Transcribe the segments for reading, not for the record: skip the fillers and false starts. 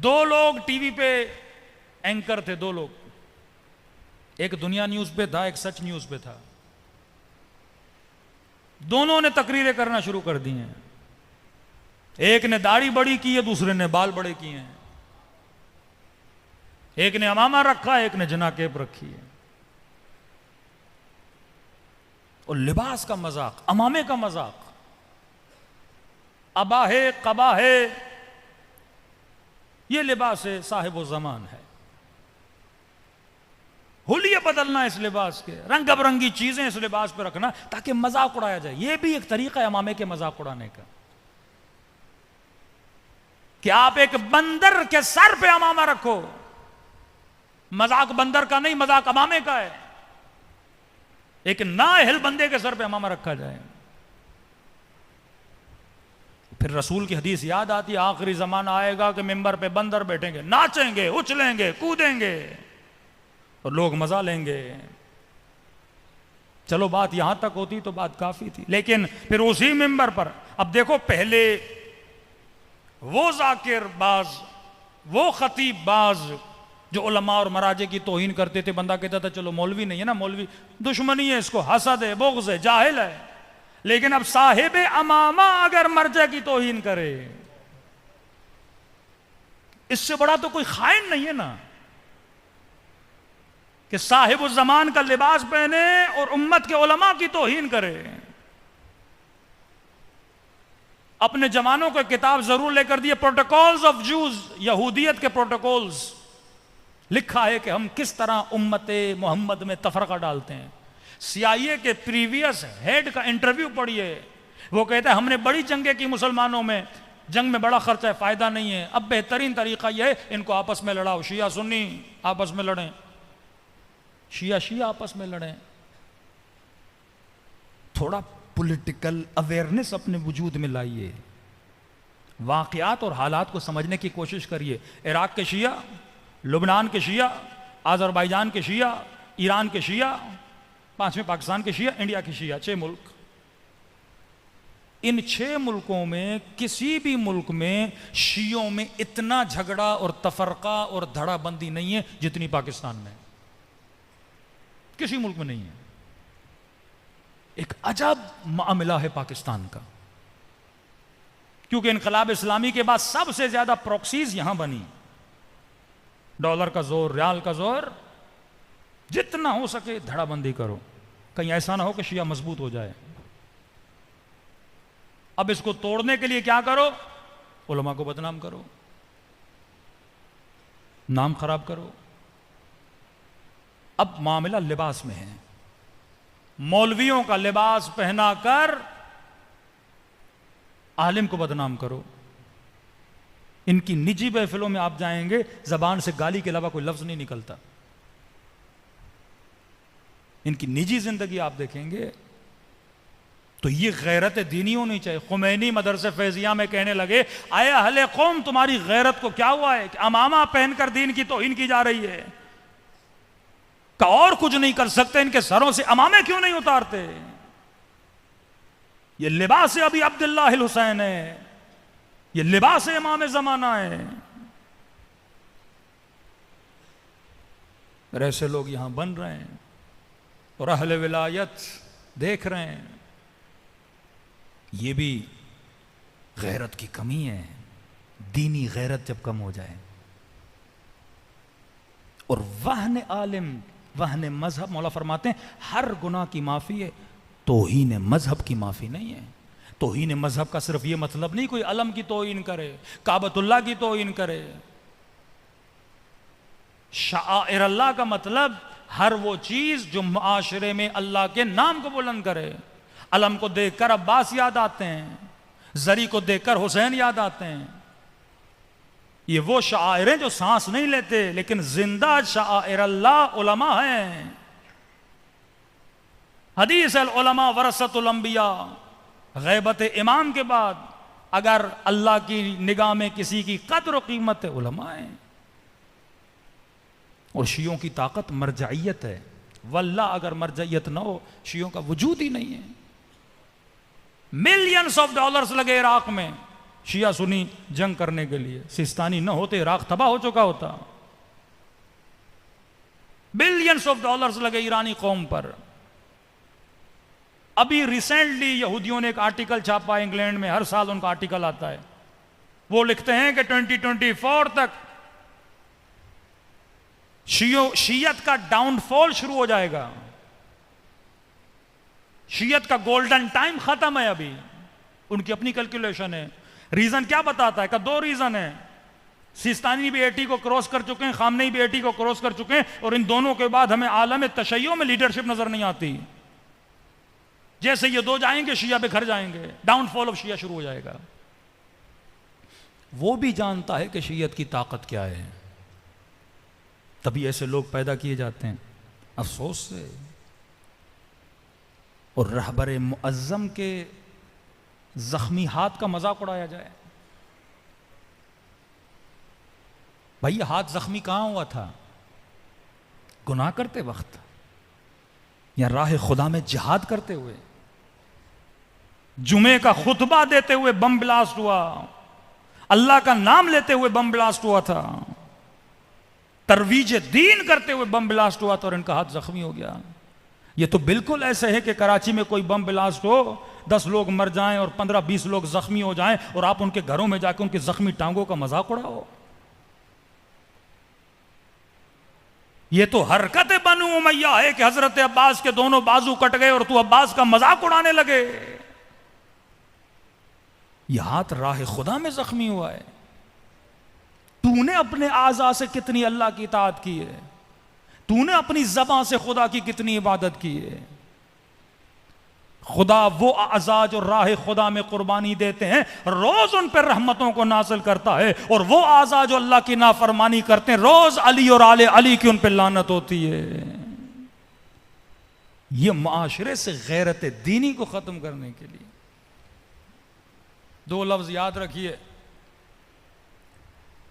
دو لوگ T V پہ anchor تھے، دو لوگ، ایک دنیا نیوز پہ تھا، ایک سچ نیوز پہ تھا. دونوں نے تقریریں کرنا شروع کر دی ہیں. ایک نے داڑھی بڑی کی ہے، دوسرے نے بال بڑے کیے ہیں. ایک نے عمامہ رکھا، ایک نے جناکیب رکھی ہے. اور لباس کا مذاق، عمامے کا مذاق، ابا ہے قبا ہے، یہ لباس صاحب و زمان ہے. حلیے بدلنا اس لباس کے، رنگ برنگی چیزیں اس لباس پہ رکھنا تاکہ مذاق اڑایا جائے. یہ بھی ایک طریقہ ہے عمامے کے مذاق اڑانے کا، کہ آپ ایک بندر کے سر پہ عمامہ رکھو. مذاق بندر کا نہیں، مذاق عمامے کا ہے. ایک نااہل بندے کے سر پہ عمامہ رکھا جائے. پھر رسول کی حدیث یاد آتی ہے، آخری زمانہ آئے گا کہ ممبر پہ بندر بیٹھیں گے، ناچیں گے، اچھلیں گے، کودیں گے اور لوگ مزہ لیں گے. چلو بات یہاں تک ہوتی تو بات کافی تھی، لیکن پھر اسی ممبر پر اب دیکھو، پہلے وہ ذاکر باز، وہ خطیب باز جو علماء اور مراجع کی توہین کرتے تھے، بندہ کہتا تھا چلو مولوی نہیں ہے نا، مولوی دشمنی ہے، اس کو حسد ہے، بغض ہے، جاہل ہے. لیکن اب صاحب امامہ اگر مرجع کی توہین کرے، اس سے بڑا تو کوئی خائن نہیں ہے نا، کہ صاحب الزمان کا لباس پہنے اور امت کے علماء کی توہین کرے. اپنے جوانوں کو کتاب ضرور لے کر دیے، پروٹوکولز آف جوز، یہودیت کے پروٹوکولز، لکھا ہے کہ ہم کس طرح امت محمد میں تفرقہ ڈالتے ہیں. CIA کے پریویس ہیڈ کا انٹرویو پڑھیے، وہ کہتا ہے ہم نے بڑی جنگیں کی مسلمانوں میں، جنگ میں بڑا خرچہ ہے، فائدہ نہیں ہے، اب بہترین طریقہ یہ ہے ان کو آپس میں لڑاؤ، شیعہ سنی آپس میں لڑیں، شیعہ آپس میں لڑیں. تھوڑا پولیٹیکل اویئرنس اپنے وجود میں لائیے، واقعات اور حالات کو سمجھنے کی کوشش کریے. عراق کے شیعہ، لبنان کے شیعہ، آذربائیجان کے شیعہ، ایران کے شیعہ، پانچویں پاکستان کے شیعہ، انڈیا کے شیعہ، 6 ملک. ان 6 ملکوں میں کسی بھی ملک میں شیعوں میں اتنا جھگڑا اور تفرقہ اور دھڑا بندی نہیں ہے جتنی پاکستان میں، کسی ملک میں نہیں ہے. ایک عجب معاملہ ہے پاکستان کا، کیونکہ انقلاب اسلامی کے بعد سب سے زیادہ پروکسیز یہاں بنی. ڈالر کا زور، ریال کا زور، جتنا ہو سکے دھڑا بندی کرو، کہیں ایسا نہ ہو کہ شیعہ مضبوط ہو جائے. اب اس کو توڑنے کے لیے کیا کرو؟ علماء کو بدنام کرو، نام خراب کرو. اب معاملہ لباس میں ہے، مولویوں کا لباس پہنا کر عالم کو بدنام کرو. ان کی نجی محفلوں میں آپ جائیں گے، زبان سے گالی کے علاوہ کوئی لفظ نہیں نکلتا. ان کی نجی زندگی آپ دیکھیں گے تو یہ غیرت دینی ہونی چاہیے. خمینی مدرسے فیضیہ میں کہنے لگے، اے اہل قوم تمہاری غیرت کو کیا ہوا ہے کہ عمامہ پہن کر دین کی توہین کی جا رہی ہے، کہ اور کچھ نہیں کر سکتے، ان کے سروں سے عمامے کیوں نہیں اتارتے؟ یہ لباس ابی عبداللہ الحسین ہے، یہ لباس امام زمانہ ہے. اور ایسے لوگ یہاں بن رہے ہیں اور اہل ولایت دیکھ رہے ہیں. یہ بھی غیرت کی کمی ہے. دینی غیرت جب کم ہو جائے، اور وہن عالم، وہن مذہب، مولا فرماتے ہیں ہر گناہ کی معافی ہے، توہین مذہب کی معافی نہیں ہے. توہین مذہب کا صرف یہ مطلب نہیں کوئی علم کی توہین کرے، کعبۃ اللہ کی توہین کرے. شعائر اللہ کا مطلب ہر وہ چیز جو معاشرے میں اللہ کے نام کو بلند کرے. علم کو دیکھ کر عباس یاد آتے ہیں، زری کو دیکھ کر حسین یاد آتے ہیں. یہ وہ شعائریں جو سانس نہیں لیتے لیکن زندہ شعائر اللہ علماء ہیں. حدیث العلماء ورثۃ الانبیاء، غیبت امام کے بعد اگر اللہ کی نگاہ میں کسی کی قدر و قیمت ہے، علماء ہیں. اور شیعوں کی طاقت مرجعیت ہے، واللہ اگر مرجعیت نہ ہو شیعوں کا وجود ہی نہیں ہے. ملینز آف ڈالرز لگے عراق میں شیعہ سنی جنگ کرنے کے لیے. سیستانی نہ ہوتے عراق تباہ ہو چکا ہوتا. بلینز آف ڈالرز لگے ایرانی قوم پر. ابھی ریسنٹلی یہودیوں نے ایک آرٹیکل چھاپا انگلینڈ میں، ہر سال ان کا آرٹیکل آتا ہے. وہ لکھتے ہیں کہ 2024 تک شیعت کا ڈاؤن فال شروع ہو جائے گا. شیعت کا گولڈن ٹائم ختم ہے. ابھی ان کی اپنی کیلکولیشن ہے. ریزن کیا بتاتا ہے؟ کہ 2 ریزن ہیں. سیستانی بھی 80 کو کراس کر چکے ہیں، خامنئی بھی 80 کو کراس کر چکے ہیں، اور ان دونوں کے بعد ہمیں عالم تشیع میں لیڈرشپ نظر نہیں آتی. جیسے یہ 2 جائیں گے شیعہ بکھر جائیں گے، ڈاؤن فال آف شیعہ شروع ہو جائے گا. وہ بھی جانتا ہے کہ شیعت کی طاقت کیا ہے، تبھی ایسے لوگ پیدا کیے جاتے ہیں. افسوس سے. اور رہبر معظم کے زخمی ہاتھ کا مذاق اڑایا جائے. بھائی یہ ہاتھ زخمی کہاں ہوا تھا؟ گناہ کرتے وقت یا راہ خدا میں جہاد کرتے ہوئے؟ جمعے کا خطبہ دیتے ہوئے بم بلاسٹ ہوا، اللہ کا نام لیتے ہوئے بم بلاسٹ ہوا تھا، ترویج دین کرتے ہوئے بم بلاسٹ ہوا تھا، اور ان کا ہاتھ زخمی ہو گیا. یہ تو بالکل ایسے ہے کہ کراچی میں کوئی بم بلاسٹ ہو، 10 لوگ مر جائیں اور 15-20 لوگ زخمی ہو جائیں، اور آپ ان کے گھروں میں جا کے ان کی زخمی ٹانگوں کا مذاق اڑاؤ. یہ تو حرکت بنو امیہ ہے کہ حضرت عباس کے دونوں بازو کٹ گئے اور تو عباس کا مذاق اڑانے لگے. یہ ہاتھ راہ خدا میں زخمی ہوا ہے. تو نے اپنے اعضاء سے کتنی اللہ کی اطاعت کی ہے؟ تو نے اپنی زبان سے خدا کی کتنی عبادت کی ہے؟ خدا وہ اعضاء جو راہ خدا میں قربانی دیتے ہیں روز ان پر رحمتوں کو نازل کرتا ہے، اور وہ اعضاء جو اللہ کی نافرمانی کرتے ہیں روز علی اور آل علی کی ان پہ لعنت ہوتی ہے. یہ معاشرے سے غیرت دینی کو ختم کرنے کے لیے 2 لفظ یاد رکھیے.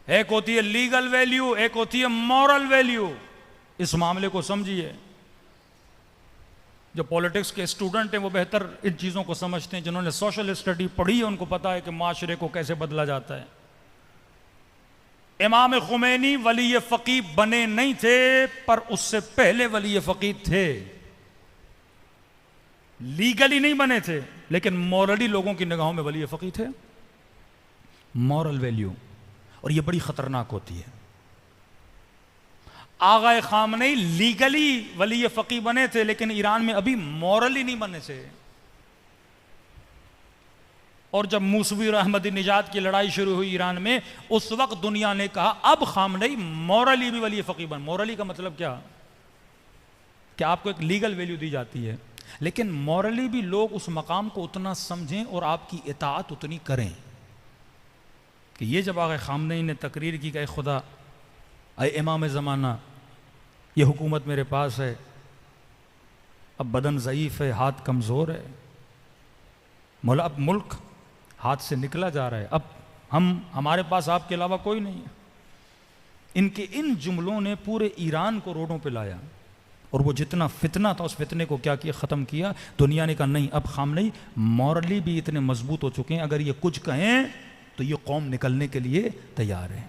ایک ہوتی ہے لیگل ویلیو، ایک ہوتی ہے مورل ویلیو. اس معاملے کو سمجھیے. جو پولیٹکس کے اسٹوڈنٹ ہیں وہ بہتر ان چیزوں کو سمجھتے ہیں. جنہوں نے سوشل اسٹڈی پڑھی ہے ان کو پتا ہے کہ معاشرے کو کیسے بدلا جاتا ہے. امام خمینی ولی فقیہ بنے نہیں تھے، پر اس سے پہلے ولی فقیہ تھے. لیگلی نہیں بنے تھے لیکن مورلی لوگوں کی نگاہوں میں ولی فقیہ تھے. Moral value. اور یہ بڑی خطرناک ہوتی ہے. آغا خامنئی لیگلی ولی فقیہ بنے تھے لیکن ایران میں ابھی مورلی نہیں بنے تھے. اور جب موسوی اور احمدی نژاد کی لڑائی شروع ہوئی ایران میں، اس وقت دنیا نے کہا اب خامنئی مورلی بھی ولی فقیہ بن. مورلی کا مطلب کیا؟ کہ آپ کو ایک لیگل ویلیو دی جاتی ہے لیکن مورلی بھی لوگ اس مقام کو اتنا سمجھیں اور آپ کی اطاعت اتنی کریں. کہ یہ جب آغا خامنئی نے تقریر کی کہ اے خدا، اے امام زمانہ، یہ حکومت میرے پاس ہے، اب بدن ضعیف ہے، ہاتھ کمزور ہے، مولا اب ملک ہاتھ سے نکلا جا رہا ہے، اب ہمارے پاس آپ کے علاوہ کوئی نہیں ہے. ان کے ان جملوں نے پورے ایران کو روڈوں پہ لایا، اور وہ جتنا فتنہ تھا اس فتنے کو کیا ختم کیا. دنیا نے کہا نہیں، اب خامنئی مورلی بھی اتنے مضبوط ہو چکے ہیں، اگر یہ کچھ کہیں تو یہ قوم نکلنے کے لیے تیار ہے.